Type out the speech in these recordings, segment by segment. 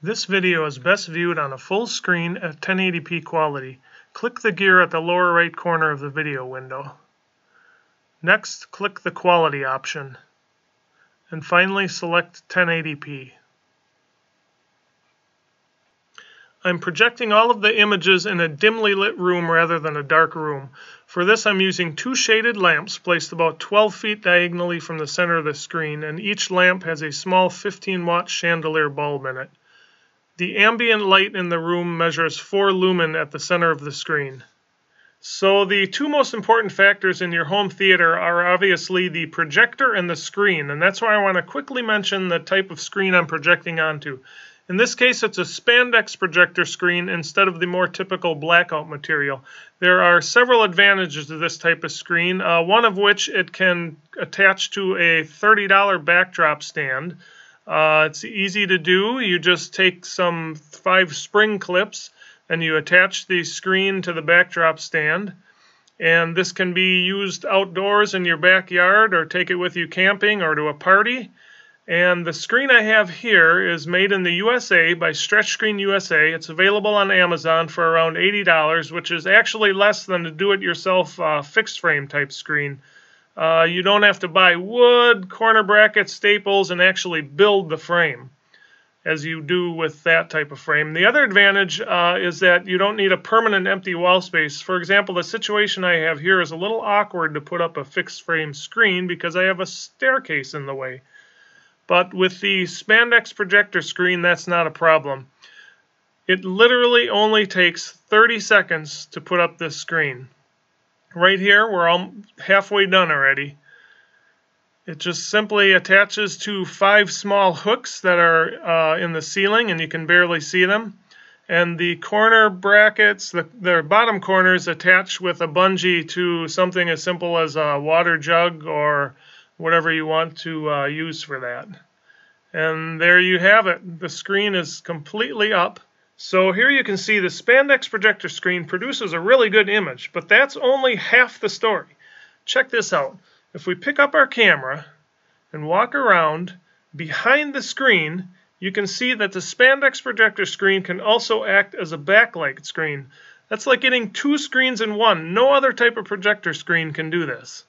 This video is best viewed on a full screen at 1080p quality. Click the gear at the lower right corner of the video window. Next, click the quality option. And finally, select 1080p. I'm projecting all of the images in a dimly lit room rather than a dark room. For this, I'm using two shaded lamps placed about 12 feet diagonally from the center of the screen, and each lamp has a small 15-watt chandelier bulb in it. The ambient light in the room measures 4 lumen at the center of the screen. So the two most important factors in your home theater are obviously the projector and the screen, and that's why I want to quickly mention the type of screen I'm projecting onto. In this case, it's a Spandex projector screen instead of the more typical blackout material. There are several advantages to this type of screen, one of which it can attach to a $30 backdrop stand. It's easy to do. You just take some 5 spring clips and you attach the screen to the backdrop stand. And this can be used outdoors in your backyard, or take it with you camping or to a party. And the screen I have here is made in the USA by Stretch Screen USA. It's available on Amazon for around $80, which is actually less than a do-it-yourself fixed frame type screen. You don't have to buy wood, corner brackets, staples, and actually build the frame as you do with that type of frame. The other advantage is that you don't need a permanent empty wall space. For example, the situation I have here is a little awkward to put up a fixed frame screen because I have a staircase in the way. But with the Spandex projector screen, that's not a problem. It literally only takes 30 seconds to put up this screen. Right here, we're all halfway done already. It just simply attaches to 5 small hooks that are in the ceiling, and you can barely see them. And the corner brackets, the bottom corners, attach with a bungee to something as simple as a water jug or whatever you want to use for that. And there you have it. The screen is completely up. So here you can see the Spandex projector screen produces a really good image, but that's only half the story. Check this out. If we pick up our camera and walk around behind the screen, you can see that the Spandex projector screen can also act as a backlight screen. That's like getting 2 screens in one. No other type of projector screen can do this.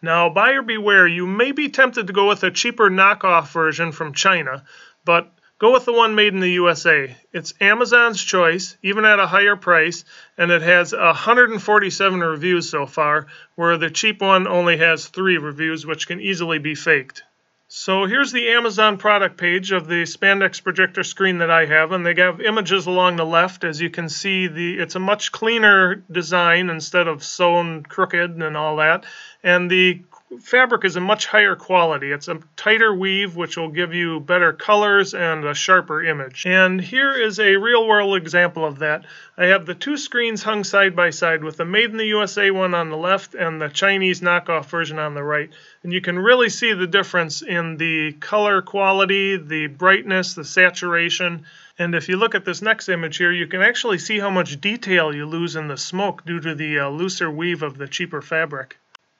Now, buyer beware, you may be tempted to go with a cheaper knockoff version from China, but go with the one made in the USA. It's Amazon's choice, even at a higher price, and it has 147 reviews so far, where the cheap one only has 3 reviews, which can easily be faked. So here's the Amazon product page of the Spandex projector screen that I have, and they have images along the left. As you can see, it's a much cleaner design instead of sewn crooked and all that. And the fabric is a much higher quality. It's a tighter weave, which will give you better colors and a sharper image. And here is a real-world example of that. I have the 2 screens hung side by side, with the Made in the USA one on the left and the Chinese knockoff version on the right. And you can really see the difference in the color quality, the brightness, the saturation. And if you look at this next image here, you can actually see how much detail you lose in the smoke due to the looser weave of the cheaper fabric.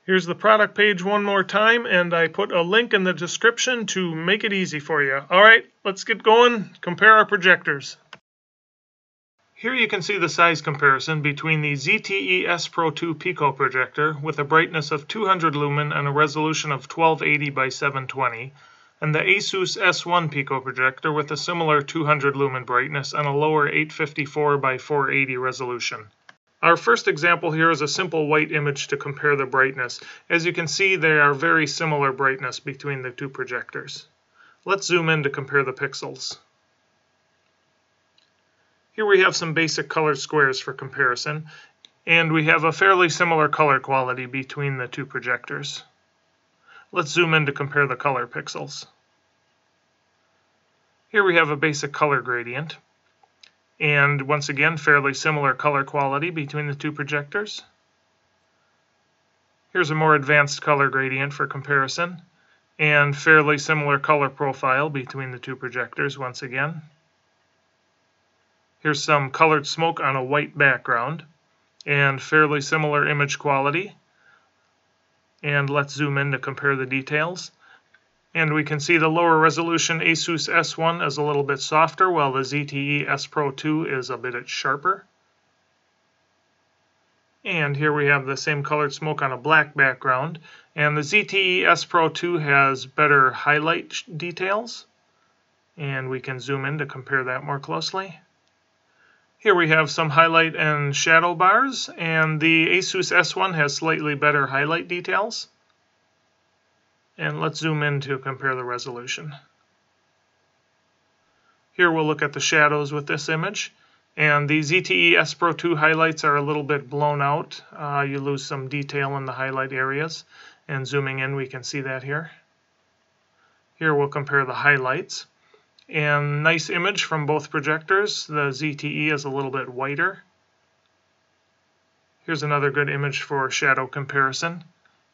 Here's the product page one more time, and I put a link in the description to make it easy for you. Alright, let's get going. Compare our projectors. Here you can see the size comparison between the ZTE Spro 2 pico projector with a brightness of 200 lumen and a resolution of 1280 by 720, and the Asus S1 pico projector with a similar 200 lumen brightness and a lower 854 by 480 resolution. Our first example here is a simple white image to compare the brightness. As you can see, there are very similar brightness between the 2 projectors. Let's zoom in to compare the pixels. Here we have some basic colored squares for comparison, and we have a fairly similar color quality between the 2 projectors. Let's zoom in to compare the color pixels. Here we have a basic color gradient. And once again, fairly similar color quality between the 2 projectors. Here's a more advanced color gradient for comparison, and fairly similar color profile between the 2 projectors once again. Here's some colored smoke on a white background, and fairly similar image quality. And let's zoom in to compare the details. And we can see the lower resolution Asus S1 is a little bit softer, while the ZTE Spro 2 is a bit sharper. And here we have the same colored smoke on a black background. And the ZTE Spro 2 has better highlight details. And we can zoom in to compare that more closely. Here we have some highlight and shadow bars, and the Asus S1 has slightly better highlight details. And let's zoom in to compare the resolution. Here we'll look at the shadows with this image. And the ZTE Spro 2 highlights are a little bit blown out. You lose some detail in the highlight areas. And zooming in, we can see that here. Here we'll compare the highlights. And nice image from both projectors. The ZTE is a little bit whiter. Here's another good image for shadow comparison.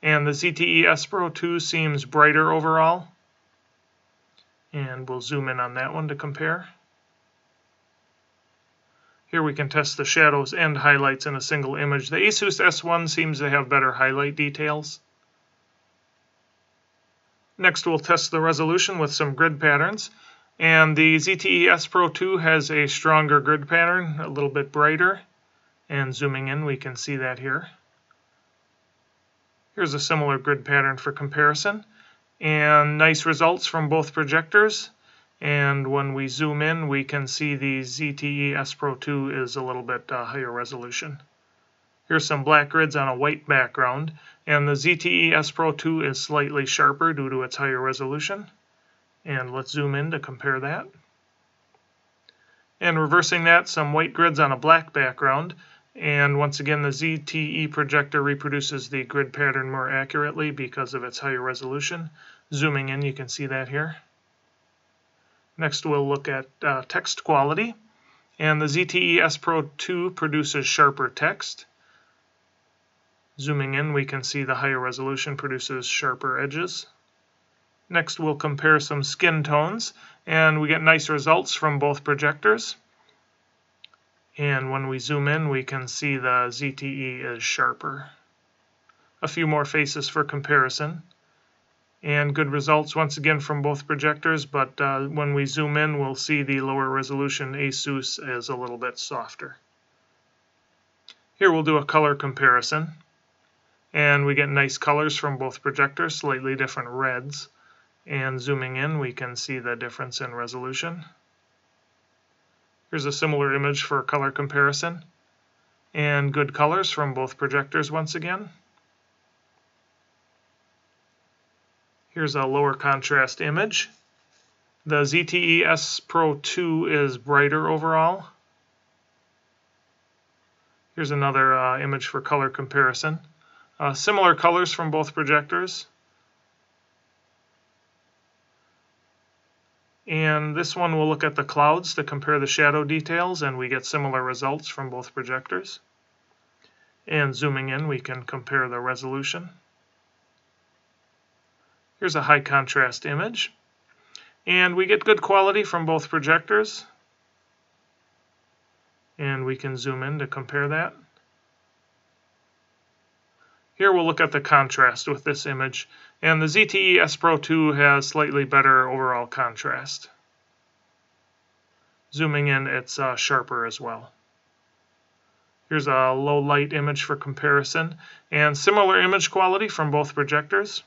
And the ZTE Spro 2 seems brighter overall. And we'll zoom in on that one to compare. Here we can test the shadows and highlights in a single image. The Asus S1 seems to have better highlight details. Next we'll test the resolution with some grid patterns. And the ZTE Spro 2 has a stronger grid pattern, a little bit brighter. And zooming in, we can see that here. Here's a similar grid pattern for comparison. And nice results from both projectors. And when we zoom in, we can see the ZTE Spro 2 is a little bit higher resolution. Here's some black grids on a white background. And the ZTE Spro 2 is slightly sharper due to its higher resolution. And let's zoom in to compare that. And reversing that, some white grids on a black background. And once again, the ZTE projector reproduces the grid pattern more accurately because of its higher resolution. Zooming in, you can see that here. Next, we'll look at text quality. And the ZTE Spro 2 produces sharper text. Zooming in, we can see the higher resolution produces sharper edges. Next, we'll compare some skin tones. And we get nice results from both projectors. And when we zoom in, we can see the ZTE is sharper. A few more faces for comparison. And good results once again from both projectors, but when we zoom in, we'll see the lower resolution Asus is a little bit softer. Here we'll do a color comparison. And we get nice colors from both projectors, slightly different reds. And zooming in, we can see the difference in resolution. Here's a similar image for color comparison. And good colors from both projectors once again. Here's a lower contrast image. The ZTE Spro 2 is brighter overall. Here's another image for color comparison. Similar colors from both projectors. And this one we'll look at the clouds to compare the shadow details, and we get similar results from both projectors. And zooming in, we can compare the resolution. Here's a high contrast image. And we get good quality from both projectors. And we can zoom in to compare that. Here we'll look at the contrast with this image. And the ZTE Spro 2 has slightly better overall contrast. Zooming in, it's sharper as well. Here's a low light image for comparison. And similar image quality from both projectors.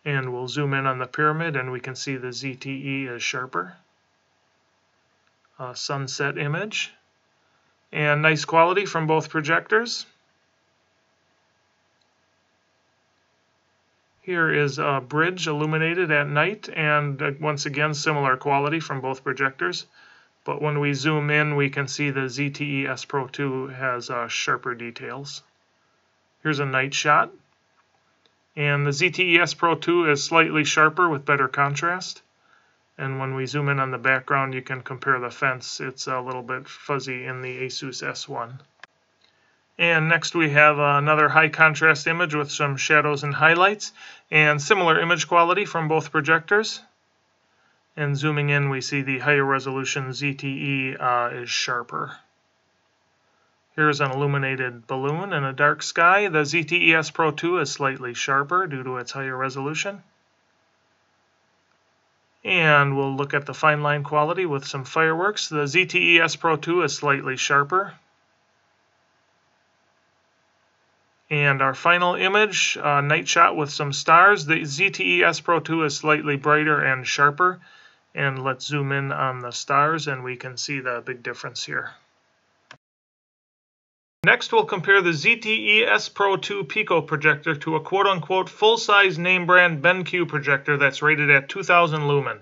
And we'll zoom in on the pyramid and we can see the ZTE is sharper. A sunset image. And nice quality from both projectors. Here is a bridge illuminated at night, and once again similar quality from both projectors. But when we zoom in, we can see the ZTE Spro 2 has sharper details. Here's a night shot. And the ZTE Spro 2 is slightly sharper with better contrast. And when we zoom in on the background, you can compare the fence. It's a little bit fuzzy in the Asus S1. And next we have another high contrast image with some shadows and highlights, and similar image quality from both projectors. And zooming in, we see the higher resolution ZTE is sharper. Here's an illuminated balloon in a dark sky. The ZTE Spro 2 is slightly sharper due to its higher resolution. And we'll look at the fine line quality with some fireworks. The ZTE Spro 2 is slightly sharper. And our final image, night shot with some stars. The ZTE Spro 2 is slightly brighter and sharper. And let's zoom in on the stars and we can see the big difference here. Next, we'll compare the ZTE Spro 2 Pico projector to a quote-unquote full-size name brand BenQ projector that's rated at 2000 lumen.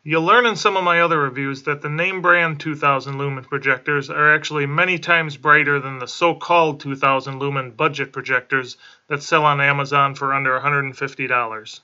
You'll learn in some of my other reviews that the name brand 2000 lumen projectors are actually many times brighter than the so-called 2000 lumen budget projectors that sell on Amazon for under $150.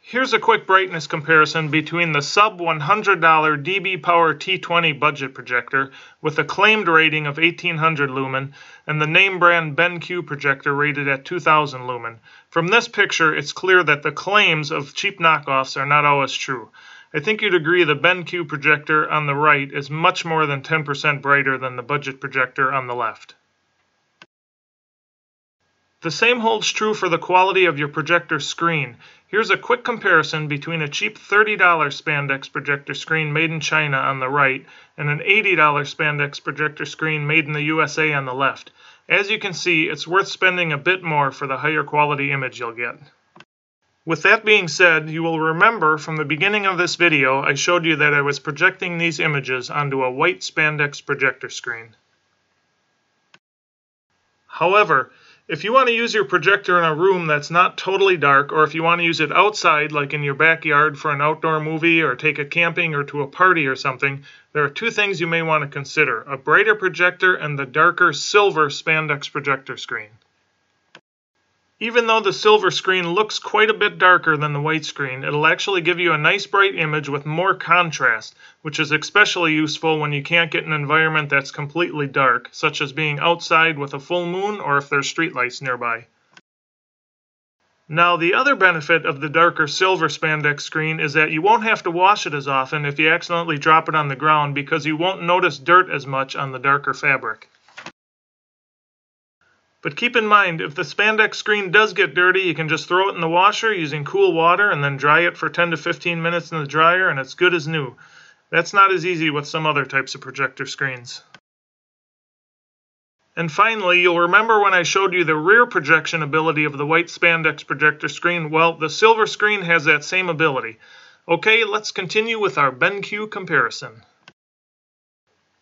Here's a quick brightness comparison between the sub $100 dB Power T20 budget projector with a claimed rating of 1800 lumen and the name brand BenQ projector rated at 2000 lumen. From this picture, it's clear that the claims of cheap knockoffs are not always true. I think you'd agree the BenQ projector on the right is much more than 10% brighter than the budget projector on the left. The same holds true for the quality of your projector screen. Here's a quick comparison between a cheap $30 Spandex projector screen made in China on the right and an $80 Spandex projector screen made in the USA on the left. As you can see, it's worth spending a bit more for the higher quality image you'll get. With that being said, you will remember from the beginning of this video I showed you that I was projecting these images onto a white Spandex projector screen. However, if you want to use your projector in a room that's not totally dark, or if you want to use it outside like in your backyard for an outdoor movie or take it camping or to a party or something, there are two things you may want to consider: a brighter projector and the darker silver Spandex projector screen. Even though the silver screen looks quite a bit darker than the white screen, it'll actually give you a nice bright image with more contrast, which is especially useful when you can't get an environment that's completely dark, such as being outside with a full moon or if there's streetlights nearby. Now, the other benefit of the darker silver Spandex screen is that you won't have to wash it as often if you accidentally drop it on the ground, because you won't notice dirt as much on the darker fabric. But keep in mind, if the Spandex screen does get dirty, you can just throw it in the washer using cool water and then dry it for 10 to 15 minutes in the dryer and it's good as new. That's not as easy with some other types of projector screens. And finally, you'll remember when I showed you the rear projection ability of the white Spandex projector screen. Well, the silver screen has that same ability. Okay, let's continue with our BenQ comparison.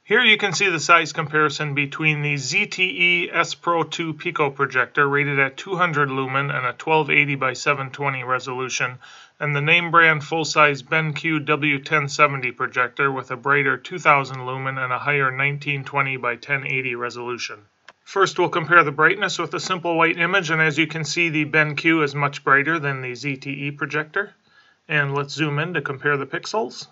Here you can see the size comparison between the ZTE Spro 2 Pico projector rated at 200 lumen and a 1280 by 720 resolution, and the name brand full-size BenQ W1070 projector with a brighter 2000 lumen and a higher 1920 by 1080 resolution. First, we'll compare the brightness with a simple white image, and as you can see, the BenQ is much brighter than the ZTE projector. And let's zoom in to compare the pixels.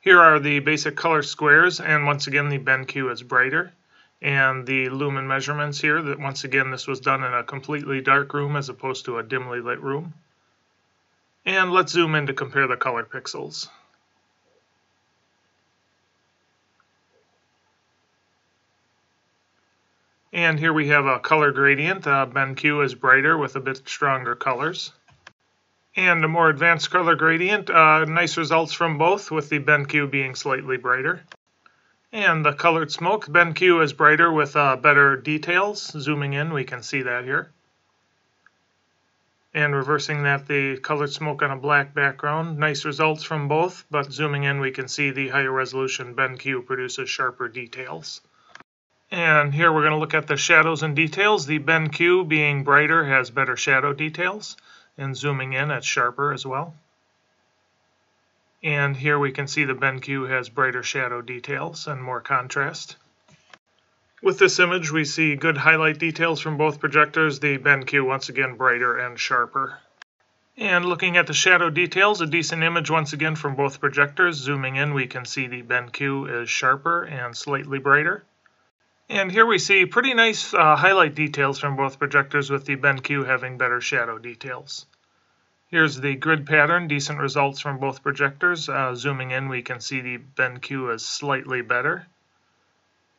Here are the basic color squares, and once again the BenQ is brighter. And the lumen measurements here, that once again this was done in a completely dark room as opposed to a dimly lit room. And let's zoom in to compare the color pixels. And here we have a color gradient. BenQ is brighter with a bit stronger colors. And a more advanced color gradient, nice results from both, with the BenQ being slightly brighter. And the colored smoke, BenQ is brighter with better details. Zooming in, we can see that here. And reversing that, the colored smoke on a black background. Nice results from both, but zooming in, we can see the higher resolution BenQ produces sharper details. And here we're going to look at the shadows and details. The BenQ, being brighter, has better shadow details. And zooming in, it's sharper as well. And here we can see the BenQ has brighter shadow details and more contrast. With this image, we see good highlight details from both projectors. The BenQ once again brighter and sharper. And looking at the shadow details, a decent image once again from both projectors. Zooming in, we can see the BenQ is sharper and slightly brighter. And here we see pretty nice highlight details from both projectors, with the BenQ having better shadow details. Here's the grid pattern, decent results from both projectors. Zooming in, we can see the BenQ is slightly better.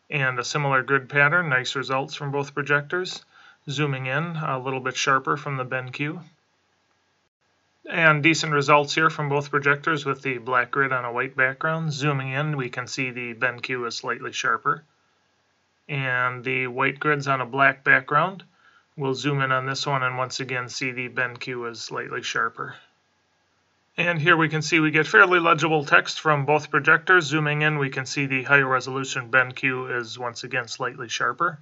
And a similar grid pattern, nice results from both projectors. Zooming in, a little bit sharper from the BenQ. And decent results here from both projectors with the black grid on a white background. Zooming in, we can see the BenQ is slightly sharper. And the white grid's on a black background. We'll zoom in on this one and once again see the BenQ is slightly sharper. And here we can see we get fairly legible text from both projectors. Zooming in, we can see the higher resolution BenQ is once again slightly sharper.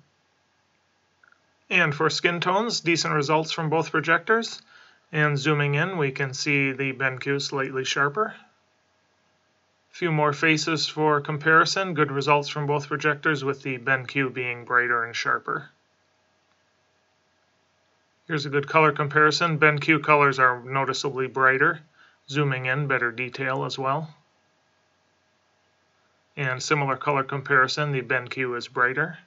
And for skin tones, decent results from both projectors. And zooming in, we can see the BenQ slightly sharper. A few more faces for comparison. Good results from both projectors with the BenQ being brighter and sharper. Here's a good color comparison. BenQ colors are noticeably brighter. Zooming in, better detail as well. And similar color comparison, the BenQ is brighter.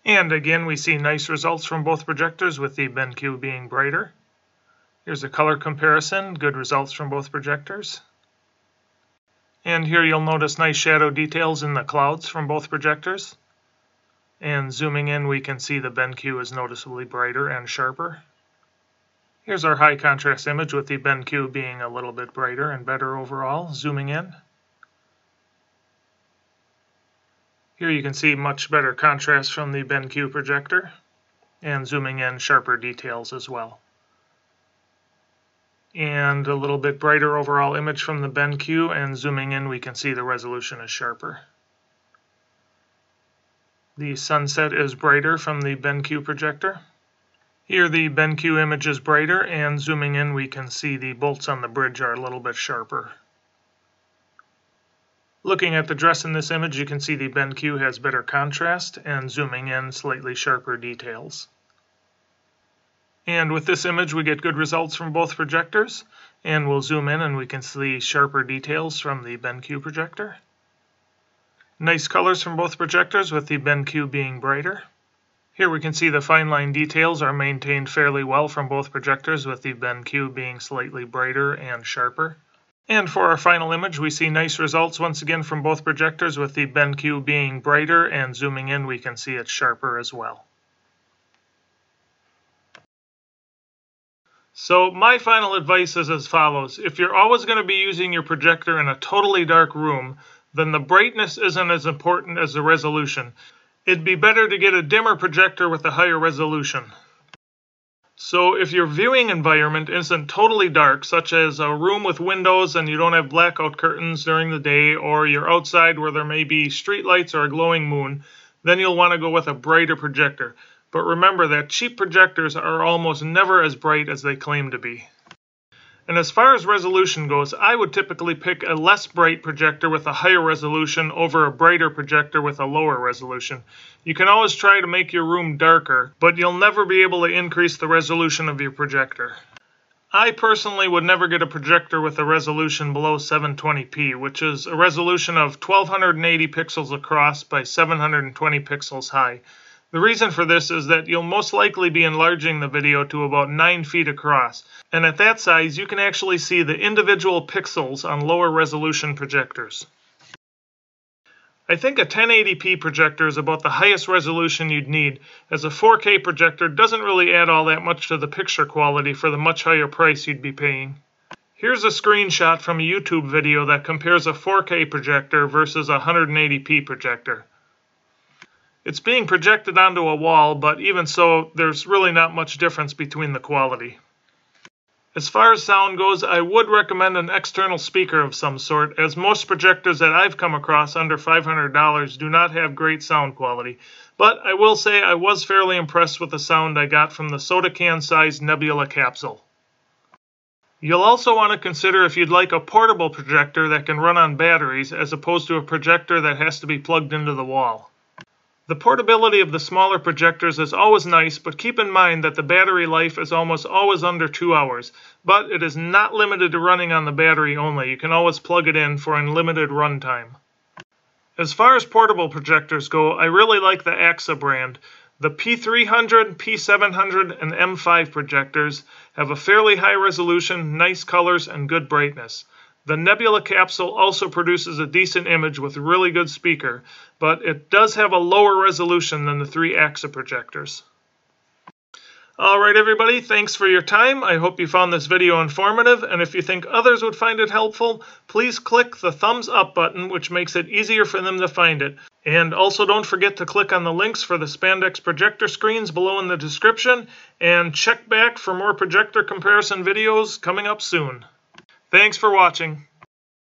And again, we see nice results from both projectors with the BenQ being brighter. Here's a color comparison, good results from both projectors. And here you'll notice nice shadow details in the clouds from both projectors. And zooming in, we can see the BenQ is noticeably brighter and sharper. Here's our high contrast image with the BenQ being a little bit brighter and better overall. Zooming in. Here you can see much better contrast from the BenQ projector. And zooming in, sharper details as well. And a little bit brighter overall image from the BenQ, and zooming in we can see the resolution is sharper. The sunset is brighter from the BenQ projector. Here the BenQ image is brighter, and zooming in we can see the bolts on the bridge are a little bit sharper. Looking at the dress in this image, you can see the BenQ has better contrast, and zooming in, slightly sharper details. And with this image we get good results from both projectors, and we'll zoom in and we can see sharper details from the BenQ projector. Nice colors from both projectors with the BenQ being brighter. Here we can see the fine line details are maintained fairly well from both projectors with the BenQ being slightly brighter and sharper. And for our final image we see nice results once again from both projectors with the BenQ being brighter, and zooming in we can see it's sharper as well. So my final advice is as follows. If you're always going to be using your projector in a totally dark room, then the brightness isn't as important as the resolution. It'd be better to get a dimmer projector with a higher resolution. So if your viewing environment isn't totally dark, such as a room with windows and you don't have blackout curtains during the day, or you're outside where there may be street lights or a glowing moon, then you'll want to go with a brighter projector. But remember that cheap projectors are almost never as bright as they claim to be. And as far as resolution goes, I would typically pick a less bright projector with a higher resolution over a brighter projector with a lower resolution. You can always try to make your room darker, but you'll never be able to increase the resolution of your projector. I personally would never get a projector with a resolution below 720p, which is a resolution of 1280 pixels across by 720 pixels high. The reason for this is that you'll most likely be enlarging the video to about 9 feet across, and at that size you can actually see the individual pixels on lower resolution projectors. I think a 1080p projector is about the highest resolution you'd need, as a 4K projector doesn't really add all that much to the picture quality for the much higher price you'd be paying. Here's a screenshot from a YouTube video that compares a 4K projector versus a 180p projector. It's being projected onto a wall, but even so, there's really not much difference between the quality. As far as sound goes, I would recommend an external speaker of some sort, as most projectors that I've come across under $500 do not have great sound quality. But I will say I was fairly impressed with the sound I got from the soda can-sized Nebula capsule. You'll also want to consider if you'd like a portable projector that can run on batteries, as opposed to a projector that has to be plugged into the wall. The portability of the smaller projectors is always nice, but keep in mind that the battery life is almost always under 2 hours. But it is not limited to running on the battery only. You can always plug it in for unlimited runtime. As far as portable projectors go, I really like the AXA brand. The P300, P700, and M5 projectors have a fairly high resolution, nice colors, and good brightness. The Nebula capsule also produces a decent image with a really good speaker, but it does have a lower resolution than the 3 AXA projectors. Alright everybody, thanks for your time. I hope you found this video informative, and if you think others would find it helpful, please click the thumbs up button, which makes it easier for them to find it. And also don't forget to click on the links for the Spandex projector screens below in the description, and check back for more projector comparison videos coming up soon. Thanks for watching.